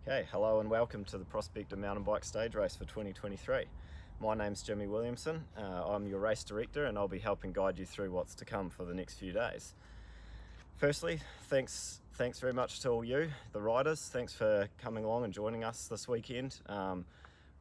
Okay, hello and welcome to the Prospector Mountain Bike Stage Race for 2023. My name's Jimmy Williamson. I'm your race director and I'll be helping guide you through what's to come for the next few days. Firstly, thanks very much to all you, the riders. Thanks for coming along and joining us this weekend.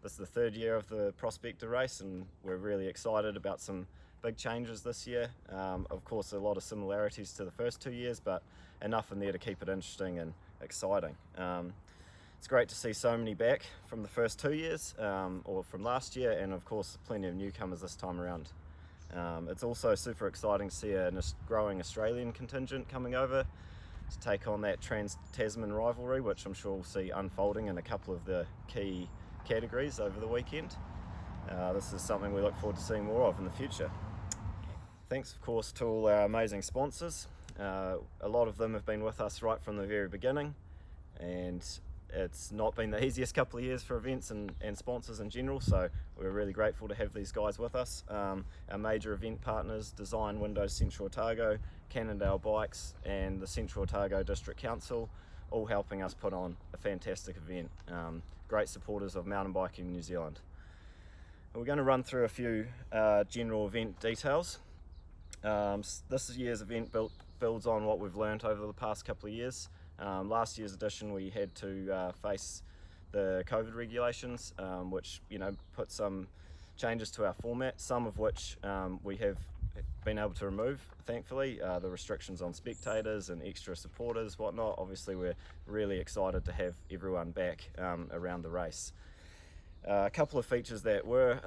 This is the third year of the Prospector race and we're really excited about some big changes this year. Of course, a lot of similarities to the first 2 years, but enough in there to keep it interesting and exciting. It's great to see so many back from the first 2 years, or from last year, and of course plenty of newcomers this time around. It's also super exciting to see a growing Australian contingent coming over to take on that Trans-Tasman rivalry, which I'm sure we'll see unfolding in a couple of the key categories over the weekend. This is something we look forward to seeing more of in the future. Thanks of course to all our amazing sponsors. A lot of them have been with us right from the very beginning, and it's not been the easiest couple of years for events and sponsors in general, so we're really grateful to have these guys with us. Our major event partners, Design Windows Central Otago, Cannondale Bikes and the Central Otago District Council, all helping us put on a fantastic event. Great supporters of mountain biking in New Zealand. We're going to run through a few general event details. This year's event builds on what we've learned over the past couple of years. Last year's edition we had to face the COVID regulations, which put some changes to our format, some of which we have been able to remove, thankfully. The restrictions on spectators and extra supporters, whatnot. Obviously we're really excited to have everyone back around the race. A couple of features that were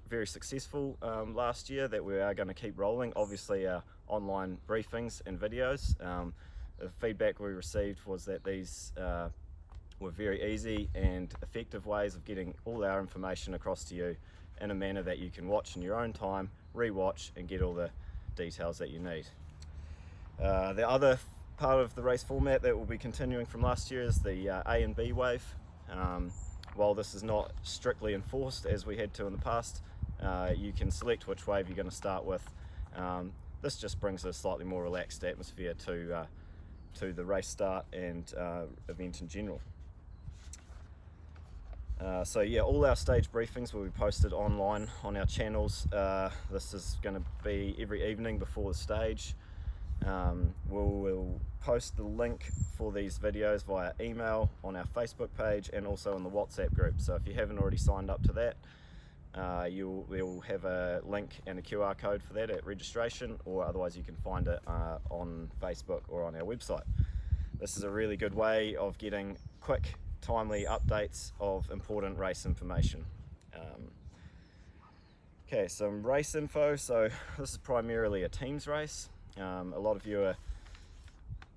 very successful last year that we are going to keep rolling, obviously our online briefings and videos. The feedback we received was that these were very easy and effective ways of getting all our information across to you in a manner that you can watch in your own time, re-watch and get all the details that you need. The other part of the race format that will be continuing from last year is the A and B wave. While this is not strictly enforced as we had to in the past, you can select which wave you're going to start with. This just brings a slightly more relaxed atmosphere to the race start and event in general. So yeah, all our stage briefings will be posted online on our channels. This is going to be every evening before the stage. We'll post the link for these videos via email on our Facebook page and also in the WhatsApp group. So if you haven't already signed up to that, we'll have a link and a QR code for that at registration, or otherwise you can find it on Facebook or on our website. This is a really good way of getting quick, timely updates of important race information. Okay, some race info. So this is primarily a teams race. A lot of you are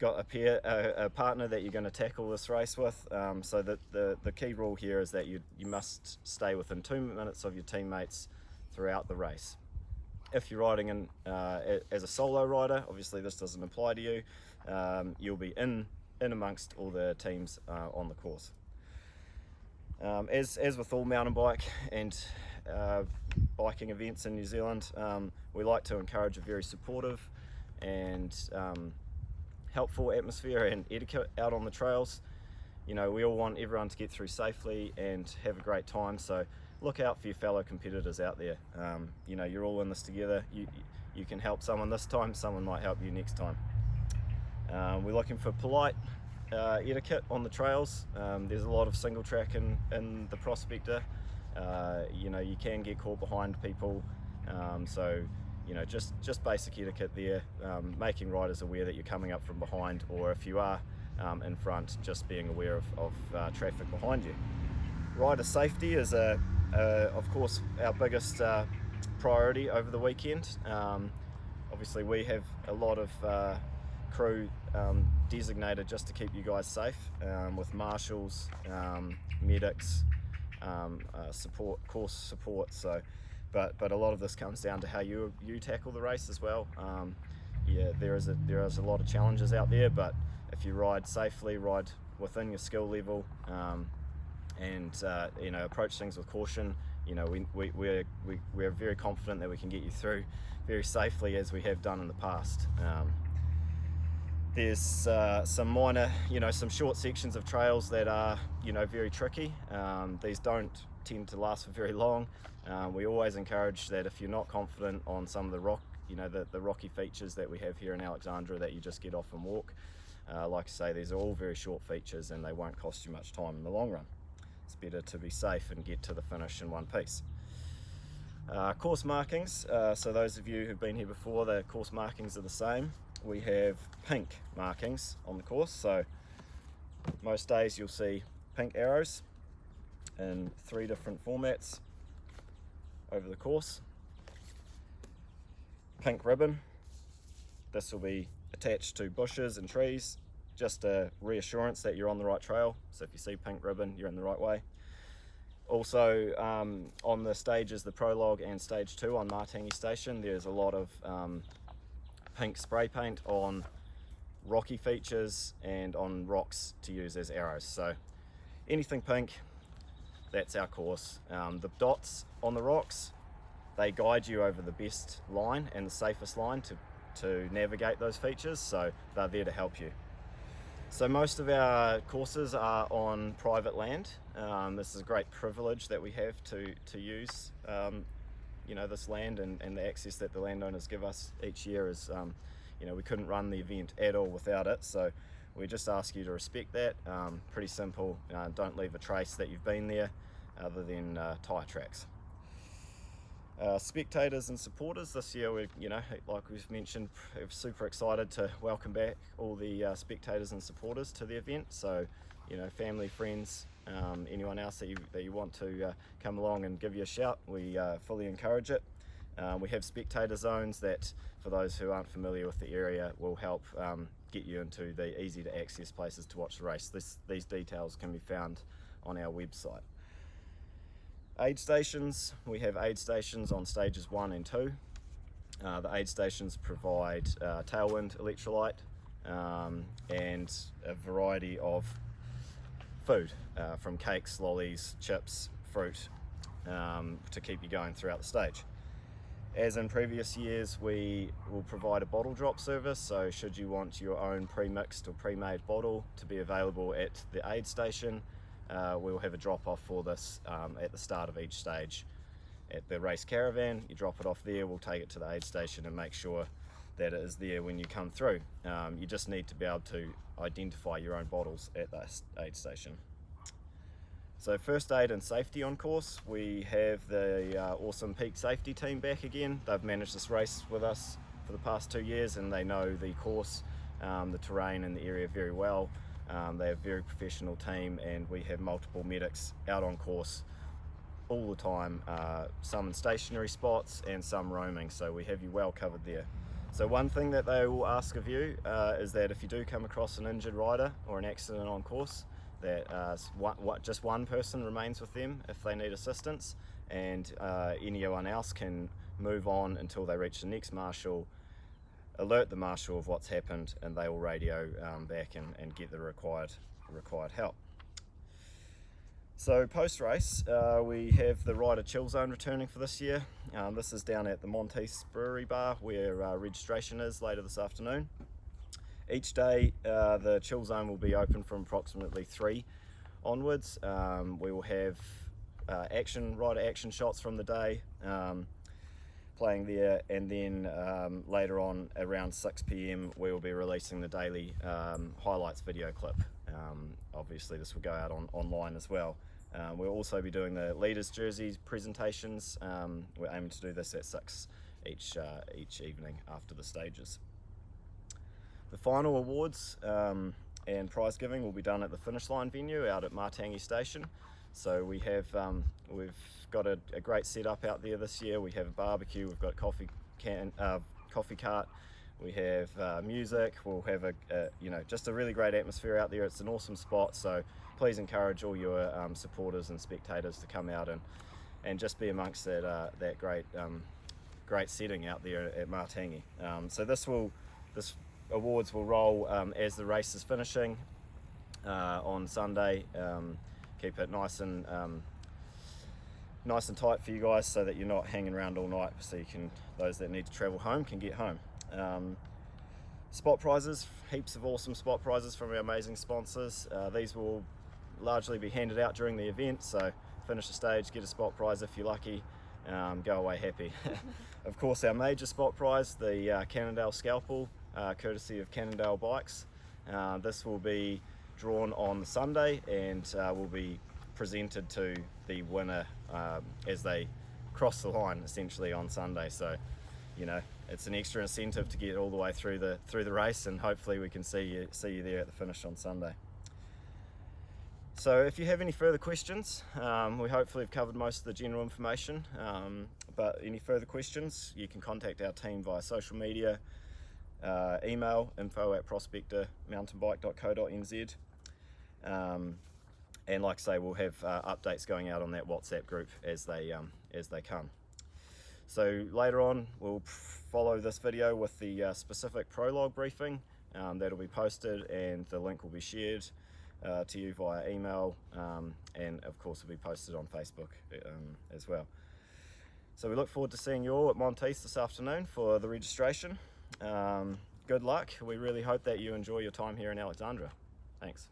got a partner that you're going to tackle this race with, so that the key rule here is that you must stay within 2 minutes of your teammates throughout the race. If you're riding in as a solo rider, obviously this doesn't apply to you. You'll be in amongst all the teams on the course. As with all mountain bike and biking events in New Zealand, we like to encourage a very supportive and helpful atmosphere and etiquette out on the trails. We all want everyone to get through safely and have a great time, so look out for your fellow competitors out there. You're all in this together. You can help someone this time, someone might help you next time. We're looking for polite etiquette on the trails. There's a lot of single track in the Prospector. You can get caught behind people, so just basic etiquette there, making riders aware that you're coming up from behind, or if you are in front, just being aware of traffic behind you. Rider safety is of course our biggest priority over the weekend. Obviously we have a lot of crew designated just to keep you guys safe, with marshals, medics, course support. So but a lot of this comes down to how you tackle the race as well. Yeah, there is a lot of challenges out there, but if you ride safely, ride within your skill level, and approach things with caution, we're very confident that we can get you through very safely, as we have done in the past. There's some minor, some short sections of trails that are, very tricky. These don't tend to last for very long. We always encourage that if you're not confident on some of the rock, the rocky features that we have here in Alexandra, that you just get off and walk. Like I say, these are all very short features and they won't cost you much time in the long run. It's better to be safe and get to the finish in one piece. Course markings, so those of you who've been here before, the course markings are the same. We have pink markings on the course, so most days you'll see pink arrows in 3 different formats over the course. Pink ribbon, this will be attached to bushes and trees, just a reassurance that you're on the right trail. So if you see pink ribbon, you're in the right way. Also on the stages, the prologue and stage 2 on Martangi Station, there's a lot of pink spray paint on rocky features and on rocks to use as arrows. So anything pink, that's our course. The dots on the rocks, they guide you over the best line and the safest line to navigate those features, so they're there to help you. So most of our courses are on private land. This is a great privilege that we have to use this land and the access that the landowners give us each year. Is we couldn't run the event at all without it, so we just ask you to respect that. Pretty simple. Don't leave a trace that you've been there other than tyre tracks. Spectators and supporters, this year we're, like we've mentioned, we're super excited to welcome back all the spectators and supporters to the event. So family, friends, anyone else that you want to come along and give you a shout, we fully encourage it. We have spectator zones that, for those who aren't familiar with the area, will help get you into the easy to access places to watch the race. These details can be found on our website. Aid stations, we have aid stations on stages 1 and 2. The aid stations provide tailwind electrolyte and a variety of food, from cakes, lollies, chips, fruit, to keep you going throughout the stage. As in previous years, we will provide a bottle drop service, so should you want your own pre-mixed or pre-made bottle to be available at the aid station, we'll have a drop-off for this at the start of each stage. At the race caravan, you drop it off there, we'll take it to the aid station and make sure that it is there when you come through. You just need to be able to identify your own bottles at the aid station. So first aid and safety on course, we have the awesome Peak Safety team back again. They've managed this race with us for the past 2 years and they know the course, the terrain and the area very well. They're a very professional team and we have multiple medics out on course all the time, some in stationary spots and some roaming, so we have you well covered there. So one thing that they will ask of you is that if you do come across an injured rider or an accident on course, that just one person remains with them if they need assistance, and anyone else can move on until they reach the next marshal, alert the marshal of what's happened, and they will radio back and get the required help. So post-race, we have the rider chill zone returning for this year. This is down at the Monteith Brewery Bar where registration is later this afternoon. Each day the chill zone will be open from approximately 3 onwards. We will have rider action shots from the day playing there, and then later on around 6 p.m. we will be releasing the daily highlights video clip. Obviously this will go out online as well. We'll also be doing the leaders jerseys presentations. We're aiming to do this at 6 each evening after the stages. The final awards and prize giving will be done at the finish line venue out at Martangi Station. So we've got a great setup out there this year. We have a barbecue, we've got a coffee cart, we have music, we'll have just a really great atmosphere out there. It's an awesome spot, so please encourage all your supporters and spectators to come out and just be amongst that great setting out there at Martangi. So this awards will roll as the race is finishing on Sunday. Keep it nice and tight for you guys so that you're not hanging around all night, so those that need to travel home can get home. Spot prizes, heaps of awesome spot prizes from our amazing sponsors. These will largely be handed out during the event, so finish the stage, get a spot prize if you're lucky, go away happy. Of course, our major spot prize, the Cannondale Scalpel, courtesy of Cannondale Bikes. This will be drawn on the Sunday and will be presented to the winner as they cross the line essentially on Sunday. So, you know, it's an extra incentive to get all the way through the race, and hopefully we can see you there at the finish on Sunday. So if you have any further questions, we hopefully have covered most of the general information, but any further questions, you can contact our team via social media, email info@prospectormountainbike.co.nz, and like I say, we'll have updates going out on that WhatsApp group as they come. So later on, we'll follow this video with the specific prologue briefing that'll be posted, and the link will be shared to you via email, and of course will be posted on Facebook as well. So we look forward to seeing you all at Monteith this afternoon for the registration. Good luck. We really hope that you enjoy your time here in Alexandra. Thanks.